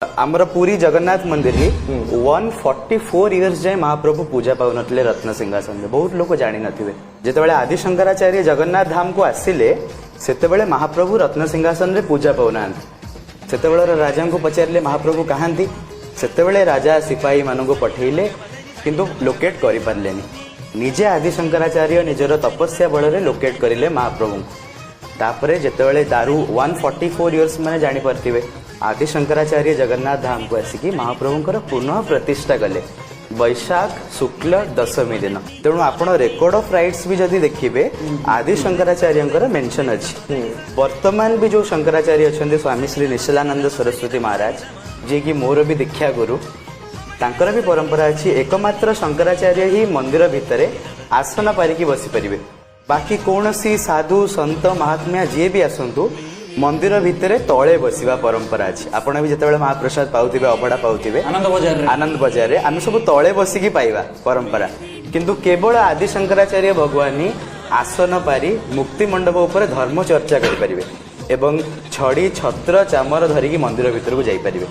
आमर पुरी जगन्नाथ मंदिर ही 144 इयर्स जाए महाप्रभु पूजा पाऊन रत्न सिंहासन बहुत लोग जानी नथिबे जेतेबेले आदि शंकराचार्य जगन्नाथ धाम को आसिले सेतेबेले महाप्रभु रत्न सिंहासन रे पूजा पाऊना सेतेबेले राजा को पचारे महाप्रभु कहांती सेतेबेले राजा सिपाही मानू पठेले किंतु लोकेट करि पारलेनी निजे आदि शंकराचार्य निजर तपस्या बल रे लोकेट करिले महाप्रभु तापरे जेतेबेले दारू 144 इयर्स माने जानि परथिबे आदि शंकराचार्य जगन्नाथ धाम को आसिकी महाप्रभुंकर पुनः प्रतिष्ठा कले वैशाख शुक्ल दशमी दिन तेणु आपण रेकर्ड ऑफ राइट्स भी जदि देखिबे आदि शंकराचार्य मेंशन अछि वर्तमान भी जो शंकराचार्य अछंते स्वामी श्री निश्चलानंद सरस्वती महाराज जे कि मोर भी दीक्षा गुरु तांकर भी परंपरा अछि एकमात्र शंकराचार्य ही मंदिर भितरे आसन पारिकी बसी परिबे बाकी कौनसी साधु संत महात्म्या जे भी आसंतु मंदिर भितरे तले बसिबा परंपरा अछि आपण भी जेतेबेले महाप्रसाद पाउथिबे अबडा पाउथिबे आनंद बजार रे आमे सब तले बसिकी पाइबा परंपरा किंतु केवल आदि शंकराचार्य भगवान ही आसन पारी मुक्ति मंडप ऊपर धर्म चर्चा करि परिबे एवं छड़ी छत्र चामर धरिकी मंदिर भितर को जाई परिबे।